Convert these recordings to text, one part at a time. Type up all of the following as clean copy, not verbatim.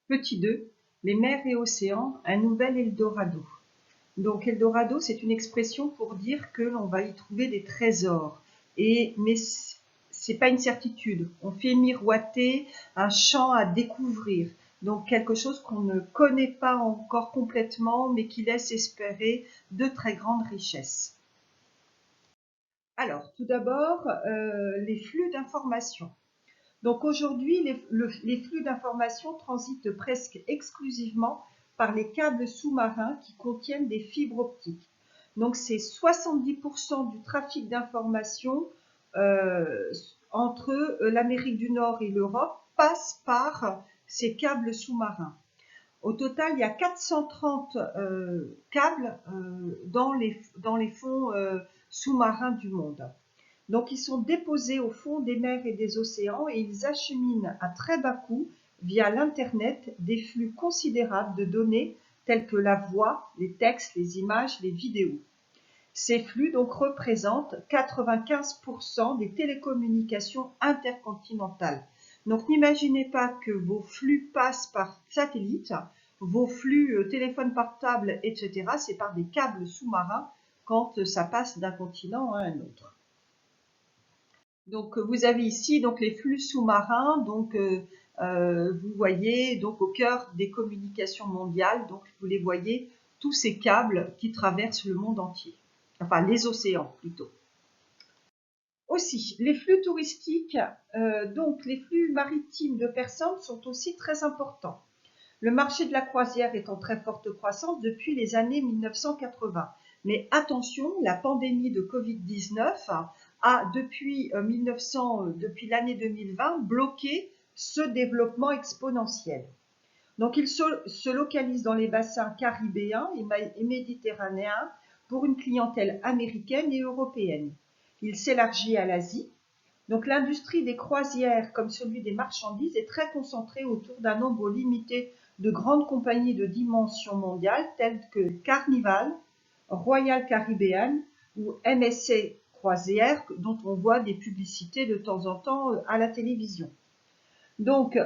Petit 2, les mers et océans, un nouvel Eldorado. Donc Eldorado, c'est une expression pour dire que l'on va y trouver des trésors. Mais c'est pas une certitude. On fait miroiter un champ à découvrir. Donc quelque chose qu'on ne connaît pas encore complètement, mais qui laisse espérer de très grandes richesses. Alors, tout d'abord, les flux d'informations. Donc aujourd'hui, les flux d'informations transitent presque exclusivement par les câbles sous-marins qui contiennent des fibres optiques. Donc c'est 70% du trafic d'informations entre l'Amérique du Nord et l'Europe passe par ces câbles sous-marins. Au total, il y a 430 câbles dans les fonds sous-marins du monde. Donc ils sont déposés au fond des mers et des océans et ils acheminent à très bas coût, via l'Internet, des flux considérables de données telles que la voix, les textes, les images, les vidéos. Ces flux donc représentent 95% des télécommunications intercontinentales. Donc n'imaginez pas que vos flux passent par satellite, vos flux téléphone portable, etc. C'est par des câbles sous-marins quand ça passe d'un continent à un autre. Donc vous avez ici donc les flux sous-marins, donc vous voyez donc au cœur des communications mondiales, donc vous les voyez tous ces câbles qui traversent le monde entier, enfin les océans plutôt. Aussi, les flux touristiques, donc les flux maritimes de personnes sont aussi très importants. Le marché de la croisière est en très forte croissance depuis les années 1980. Mais attention, la pandémie de Covid-19 a depuis l'année 2020 bloqué ce développement exponentiel. Donc il se localise dans les bassins caribéens et méditerranéens pour une clientèle américaine et européenne. Il s'élargit à l'Asie. Donc l'industrie des croisières comme celui des marchandises est très concentrée autour d'un nombre limité de grandes compagnies de dimension mondiale telles que Carnival, Royal Caribbean ou MSC Croisières dont on voit des publicités de temps en temps à la télévision. Donc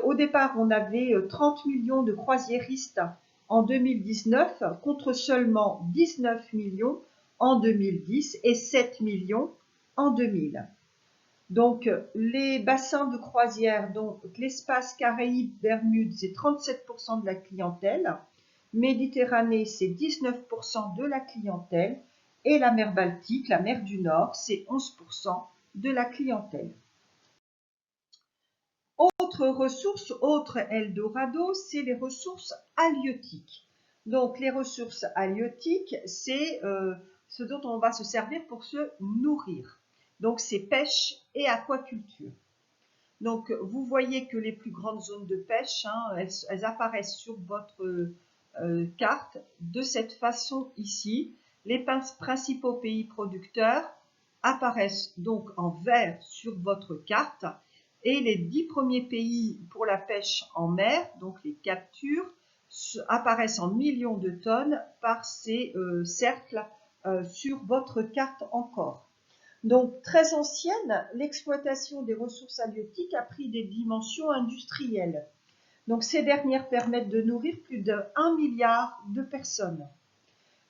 au départ on avait 30 millions de croisiéristes en 2019 contre seulement 19 millions en 2010 et 7 millions en 2000. Donc, les bassins de croisière, donc l'espace Caraïbes, Bermudes, c'est 37% de la clientèle. Méditerranée, c'est 19% de la clientèle. Et la mer Baltique, la mer du Nord, c'est 11% de la clientèle. Autre ressource, autre Eldorado, c'est les ressources halieutiques. Donc, les ressources halieutiques, c'est ce dont on va se servir pour se nourrir. Donc, c'est pêche et aquaculture. Donc, vous voyez que les plus grandes zones de pêche, elles apparaissent sur votre carte de cette façon ici. Les principaux pays producteurs apparaissent donc en vert sur votre carte et les 10 premiers pays pour la pêche en mer, donc les captures, apparaissent en millions de tonnes par ces cercles sur votre carte encore. Donc, très ancienne, l'exploitation des ressources halieutiques a pris des dimensions industrielles. Donc, ces dernières permettent de nourrir plus de 1 milliard de personnes.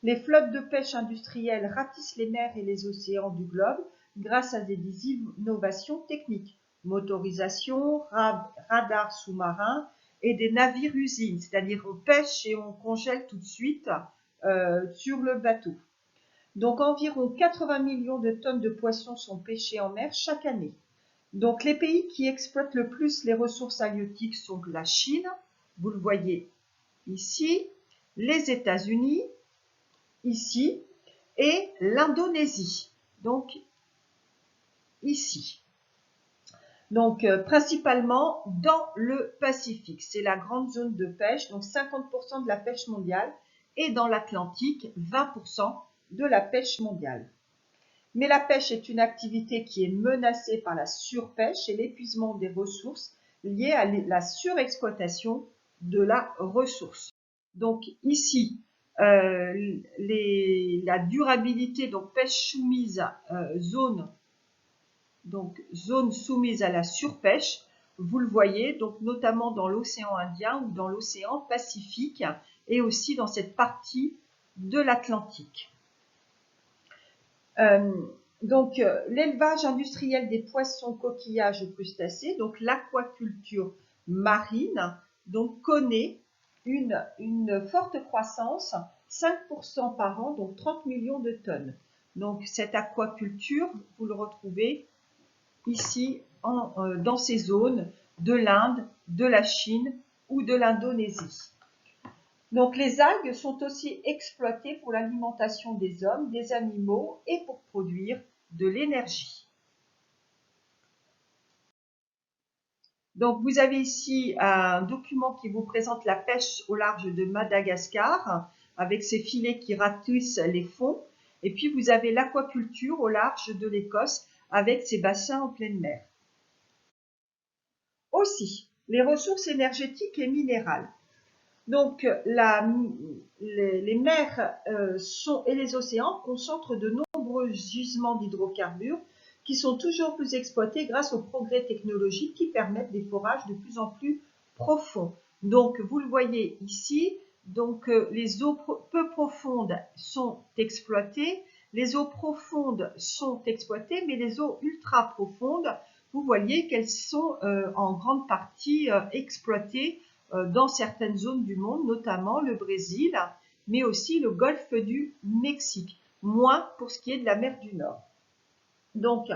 Les flottes de pêche industrielles ratissent les mers et les océans du globe grâce à des innovations techniques, motorisation, radars sous-marins et des navires-usines, c'est-à-dire on pêche et on congèle tout de suite sur le bateau. Donc environ 80 millions de tonnes de poissons sont pêchés en mer chaque année. Donc les pays qui exploitent le plus les ressources halieutiques sont la Chine, vous le voyez ici, les États-Unis, ici, et l'Indonésie, donc ici. Donc principalement dans le Pacifique, c'est la grande zone de pêche, donc 50% de la pêche mondiale, et dans l'Atlantique, 20% de la pêche mondiale. Mais la pêche est une activité qui est menacée par la surpêche et l'épuisement des ressources liées à la surexploitation de la ressource. Donc ici, la durabilité, donc pêche soumise, zone soumise à la surpêche. vous le voyez, donc notamment dans l'océan Indien ou dans l'océan Pacifique et aussi dans cette partie de l'Atlantique. L'élevage industriel des poissons, coquillages et crustacés, donc l'aquaculture marine, donc connaît une forte croissance, 5% par an, donc 30 millions de tonnes. Donc cette aquaculture, vous le retrouvez ici dans ces zones de l'Inde, de la Chine ou de l'Indonésie. Donc les algues sont aussi exploitées pour l'alimentation des hommes, des animaux et pour produire de l'énergie. Donc vous avez ici un document qui vous présente la pêche au large de Madagascar avec ses filets qui ratissent les fonds. Et puis vous avez l'aquaculture au large de l'Écosse avec ses bassins en pleine mer. Aussi, les ressources énergétiques et minérales. Donc, les mers et les océans concentrent de nombreux gisements d'hydrocarbures qui sont toujours plus exploités grâce aux progrès technologiques qui permettent des forages de plus en plus profonds. Donc, vous le voyez ici, donc, les eaux peu profondes sont exploitées, les eaux profondes sont exploitées, mais les eaux ultra profondes, vous voyez qu'elles sont en grande partie exploitées dans certaines zones du monde, notamment le Brésil, mais aussi le golfe du Mexique, moins pour ce qui est de la mer du Nord. Donc,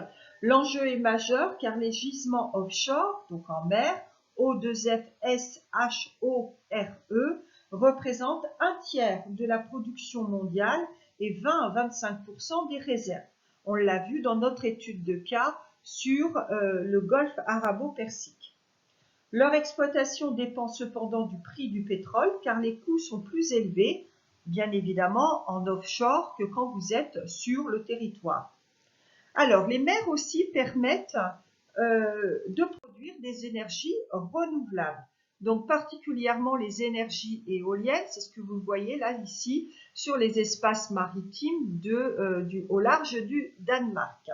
l'enjeu est majeur car les gisements offshore, donc en mer, O2FSHORE, représentent un tiers de la production mondiale et 20 à 25% des réserves. On l'a vu dans notre étude de cas sur le golfe arabo-persique. Leur exploitation dépend cependant du prix du pétrole car les coûts sont plus élevés, bien évidemment en offshore que quand vous êtes sur le territoire. Alors, les mers aussi permettent de produire des énergies renouvelables. Donc, particulièrement les énergies éoliennes, c'est ce que vous voyez là, ici, sur les espaces maritimes au large du Danemark.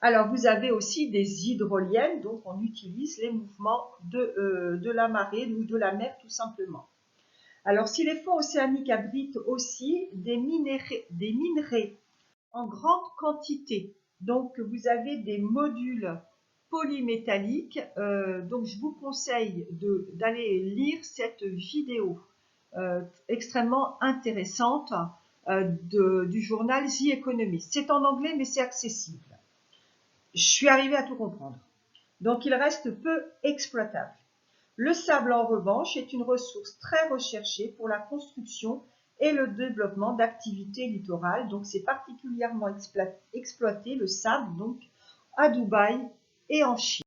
Alors, vous avez aussi des hydroliennes, donc on utilise les mouvements de la marée ou de la mer tout simplement. Alors, si les fonds océaniques abritent aussi des minerais en grande quantité, donc vous avez des modules polymétalliques, donc je vous conseille d'aller lire cette vidéo extrêmement intéressante du journal The Economist. C'est en anglais, mais c'est accessible. Je suis arrivée à tout comprendre. Donc, il reste peu exploitable. Le sable, en revanche, est une ressource très recherchée pour la construction et le développement d'activités littorales. Donc, c'est particulièrement exploité, le sable, donc, à Dubaï et en Chine.